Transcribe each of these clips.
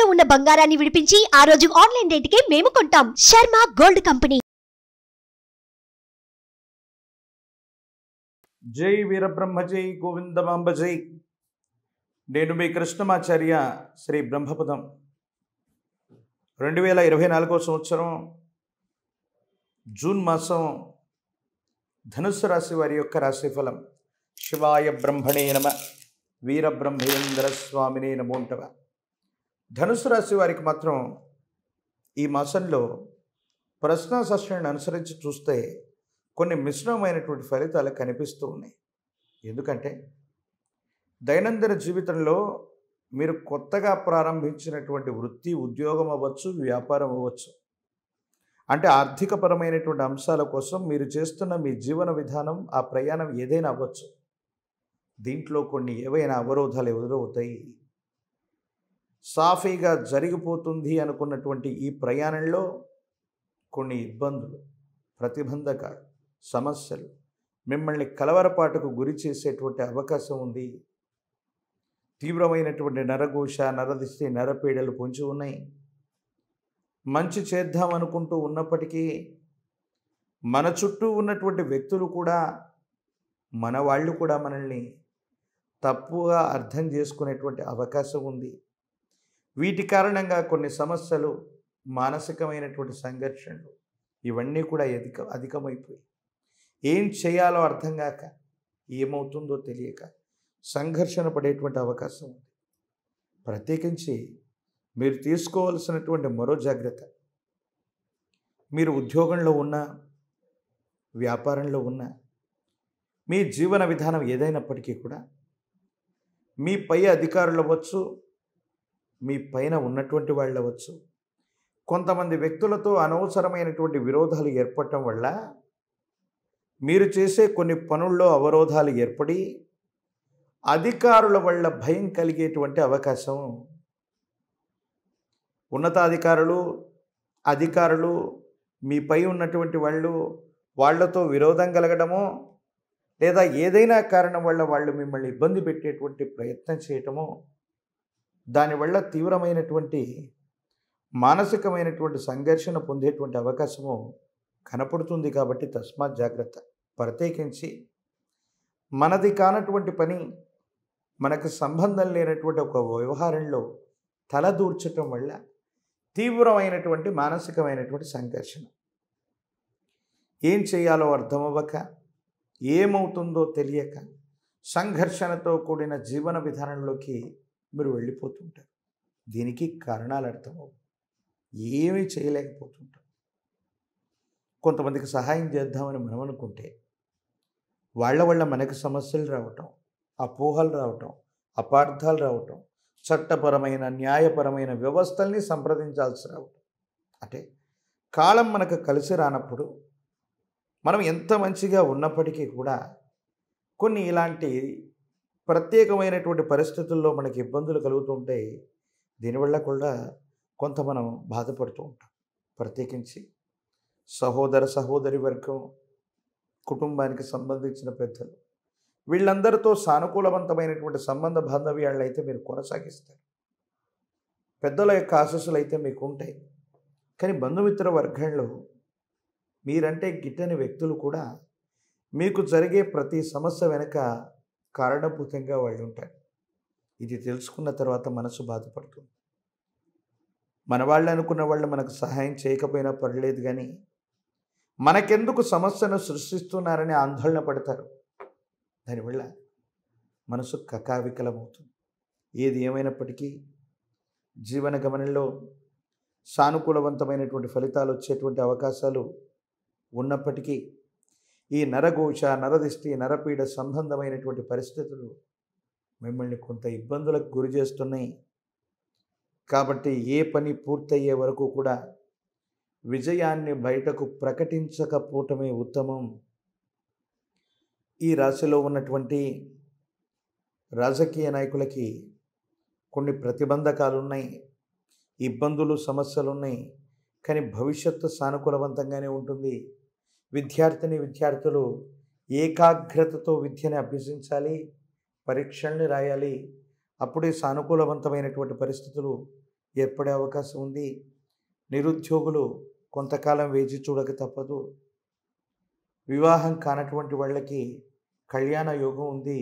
తాకట్టులో ఉన్న బంగారాన్ని విడిపించి ఆ రోజు ఆన్లైన్ రేటుకే మేము కొంటాం. Sharma gold company. జై వీరబ్రహ్మ జై గోవిందమాంబ జై. నేను మీ కృష్ణమాచార్య శ్రీ బ్రహ్మపదం. 2024 సంవత్సరం జూన్ మాసం ధనుస్సు రాశి వారి యొక్క రాశిఫలం. శివాయ బ్రహ్మణే నమ, వీరబ్రహ్మేంద్ర స్వామినే నమోంటవ. ధనుస్సు రాశి వారికి మాత్రం ఈ మాసంలో ప్రశ్న సశ్రేణిని అనుసరించి చూస్తే కొన్ని మిశ్రమమైనటువంటి ఫలితాలు కనిపిస్తూ ఉన్నాయి. ఎందుకంటే దైనందిన జీవితంలో మీరు కొత్తగా ప్రారంభించినటువంటి వృత్తి, ఉద్యోగం అవ్వచ్చు, వ్యాపారం అవ్వచ్చు, అంటే ఆర్థికపరమైనటువంటి అంశాల కోసం మీరు చేస్తున్న మీ జీవన విధానం, ఆ ప్రయాణం ఏదైనా అవ్వచ్చు. దీంట్లో కొన్ని ఏవైనా అవరోధాలు ఎదురవుతాయి. సాఫీగా జరిగిపోతుంది అనుకున్నటువంటి ఈ ప్రయాణంలో కొన్ని ఇబ్బందులు, ప్రతిబంధకాలు, సమస్యలు మిమ్మల్ని కలవరపాటుకు గురి చేసేటువంటి అవకాశం ఉంది. తీవ్రమైనటువంటి నరఘోష, నరదిష్టి, నరపీడలు పొంచి ఉన్నాయి. మంచి చేద్దాం అనుకుంటూ ఉన్నప్పటికీ మన చుట్టూ ఉన్నటువంటి వ్యక్తులు కూడా, మన వాళ్ళు కూడా మనల్ని తప్పుగా అర్థం చేసుకునేటువంటి అవకాశం ఉంది. వీటి కారణంగా కొన్ని సమస్యలు, మానసికమైనటువంటి సంఘర్షణలు ఇవన్నీ కూడా అధికమైపోయి ఏం చేయాలో అర్థం కాక, ఏమవుతుందో తెలియక సంఘర్షణ పడేటువంటి అవకాశం ఉంది. ప్రత్యేకించి మీరు తీసుకోవాల్సినటువంటి మరో జాగ్రత్త, మీరు ఉద్యోగంలో ఉన్న, వ్యాపారంలో ఉన్న, మీ జీవన విధానం ఏదైనప్పటికీ కూడా మీ పై అధికారులు అవ్వచ్చు, మీ పైన ఉన్నటువంటి వాళ్ళు అవ్వచ్చు, కొంతమంది వ్యక్తులతో అనవసరమైనటువంటి విరోధాలు ఏర్పడటం వల్ల మీరు చేసే కొన్ని పనుల్లో అవరోధాలు ఏర్పడి అధికారుల వల్ల భయం కలిగేటువంటి అవకాశం. అధికారులు మీపై ఉన్నటువంటి వాళ్ళతో విరోధం కలగడమో, లేదా ఏదైనా కారణం వల్ల వాళ్ళు మిమ్మల్ని ఇబ్బంది పెట్టేటువంటి ప్రయత్నం చేయటమో, దానివల్ల తీవ్రమైనటువంటి మానసికమైనటువంటి సంఘర్షణ పొందేటువంటి అవకాశము కనపడుతుంది. కాబట్టి తస్మాత్ జాగ్రత్త. ప్రత్యేకించి మనది కానటువంటి పని, మనకు సంబంధం లేనటువంటి ఒక వ్యవహారంలో తలదూర్చటం వల్ల తీవ్రమైనటువంటి మానసికమైనటువంటి సంఘర్షణ. ఏం చేయాలో అర్థమవ్వక, ఏమవుతుందో తెలియక సంఘర్షణతో కూడిన జీవన విధానంలోకి మీరు వెళ్ళిపోతుంటారు. దీనికి కారణాలు అర్థమవు, ఏమీ చేయలేకపోతుంటారు. కొంతమందికి సహాయం చేద్దామని మనం అనుకుంటే వాళ్ళ వల్ల మనకు సమస్యలు రావటం, అపోహలు రావటం, అపార్థాలు రావటం, చట్టపరమైన, న్యాయపరమైన వ్యవస్థల్ని సంప్రదించాల్సి రావటం. అంటే కాలం మనకు కలిసి రానప్పుడు మనం ఎంత మంచిగా ఉన్నప్పటికీ కూడా కొన్ని ఇలాంటి ప్రత్యేకమైనటువంటి పరిస్థితుల్లో మనకి ఇబ్బందులు కలుగుతుంటాయి. దీనివల్ల కూడా కొంత మనం బాధపడుతూ ఉంటాం. ప్రత్యేకించి సహోదరి వర్గం, కుటుంబానికి సంబంధించిన పెద్దలు, వీళ్ళందరితో సానుకూలవంతమైనటువంటి సంబంధ బాంధవ్యాలను అయితే మీరు కొనసాగిస్తారు. పెద్దల యొక్క ఆశీస్సులు అయితే మీకు ఉంటాయి. కానీ బంధుమిత్ర వర్గంలో మీరంటే గిట్టని వ్యక్తులు కూడా మీకు జరిగే ప్రతి సమస్య వెనుక కారణభూతంగా వాళ్ళు ఉంటారు. ఇది తెలుసుకున్న తర్వాత మనసు బాధపడుతుంది. మన వాళ్ళు అనుకున్న వాళ్ళు మనకు సహాయం చేయకపోయినా పర్లేదు, కానీ మనకెందుకు సమస్యను సృష్టిస్తున్నారని ఆందోళన పడతారు. దానివల్ల మనసు కకావికలమవుతుంది. ఏది ఏమైనప్పటికీ జీవన గమనంలో సానుకూలవంతమైనటువంటి ఫలితాలు వచ్చేటువంటి అవకాశాలు ఉన్నప్పటికీ ఈ నరఘోష, నరదిష్టి, నరపీడ సంబంధమైనటువంటి పరిస్థితులు మిమ్మల్ని కొంత ఇబ్బందులకు గురి చేస్తున్నాయి. కాబట్టి ఏ పని పూర్తయ్యే వరకు కూడా విజయాన్ని బయటకు ప్రకటించకపోవటమే ఉత్తమం. ఈ రాశిలో ఉన్నటువంటి రాజకీయ నాయకులకి కొన్ని ప్రతిబంధకాలు ఉన్నాయి, ఇబ్బందులు, సమస్యలు ఉన్నాయి. కానీ భవిష్యత్తు సానుకూలవంతంగానే ఉంటుంది. విద్యార్థులు ఏకాగ్రతతో విద్యను అభ్యసించాలి, పరీక్షల్ని రాయాలి. అప్పుడే సానుకూలవంతమైనటువంటి పరిస్థితులు ఏర్పడే అవకాశం ఉంది. నిరుద్యోగులు కొంతకాలం వేచి చూడక తప్పదు. వివాహం కానటువంటి వాళ్ళకి కళ్యాణ యోగం ఉంది.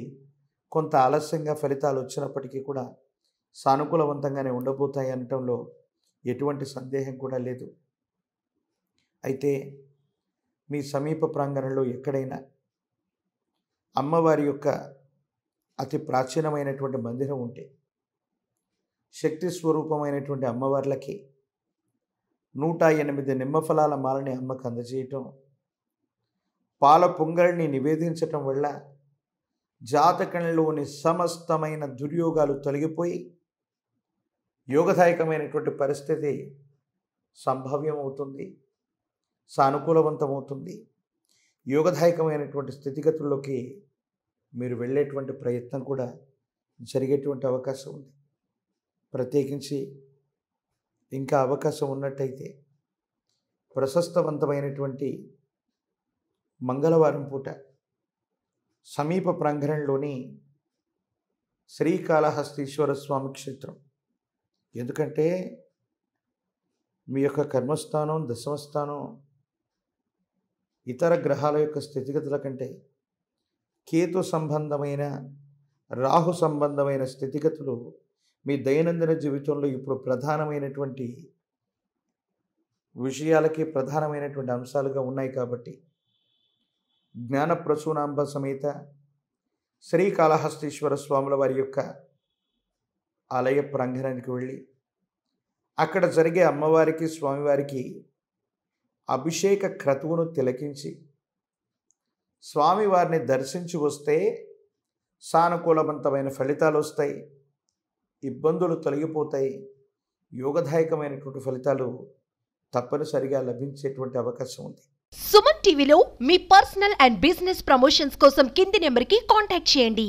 కొంత ఆలస్యంగా ఫలితాలు వచ్చినప్పటికీ కూడా సానుకూలవంతంగానే ఉండబోతాయి అనటంలో ఎటువంటి సందేహం కూడా లేదు. అయితే మీ సమీప ప్రాంగణంలో ఎక్కడైనా అమ్మవారి యొక్క అతి ప్రాచీనమైనటువంటి మందిరం ఉంటే శక్తి స్వరూపమైనటువంటి అమ్మవార్లకి 108 నిమ్మఫలాల మాలని అమ్మకు అందజేయటం, పాల పొంగల్ని నివేదించటం వల్ల జాతకంలోని సమస్తమైన దుర్యోగాలు తొలగిపోయి యోగదాయకమైనటువంటి పరిస్థితి సంభవ్యమవుతుంది, సానుకూలవంతమవుతుంది. యోగదాయకమైనటువంటి స్థితిగతుల్లోకి మీరు వెళ్ళేటువంటి ప్రయత్నం కూడా జరిగేటువంటి అవకాశం ఉంది. ప్రత్యేకించి ఇంకా అవకాశం ఉన్నట్టయితే ప్రశస్తవంతమైనటువంటి మంగళవారం పూట సమీప ప్రాంగణంలోని శ్రీకాళహస్తీశ్వర స్వామి క్షేత్రం, ఎందుకంటే మీ యొక్క కర్మస్థానం, దశమస్థానం ఇతర గ్రహాల యొక్క స్థితిగతుల కంటే కేతు సంబంధమైన, రాహు సంబంధమైన స్థితిగతులు మీ దైనందిన జీవితంలో ఇప్పుడు ప్రధానమైనటువంటి విషయాలకి ప్రధానమైనటువంటి అంశాలుగా ఉన్నాయి. కాబట్టి జ్ఞానప్రసూనాంబ సమేత శ్రీకాళహస్తీశ్వర స్వాముల వారి యొక్క ఆలయ ప్రాంగణానికి వెళ్ళి అక్కడ జరిగే అమ్మవారికి, స్వామివారికి అభిషేక క్రతువును తిలకించి స్వామివారిని దర్శించి వస్తే సానుకూలవంతమైన ఫలితాలు వస్తాయి, ఇబ్బందులు తొలగిపోతాయి, యోగదాయకమైనటువంటి ఫలితాలు తప్పనిసరిగా లభించేటువంటి అవకాశం ఉంది. సుమన్ టీవీలో మీ పర్సనల్ అండ్ బిజినెస్ ప్రమోషన్స్ కోసం కింది నెంబర్కి కాంటాక్ట్ చేయండి.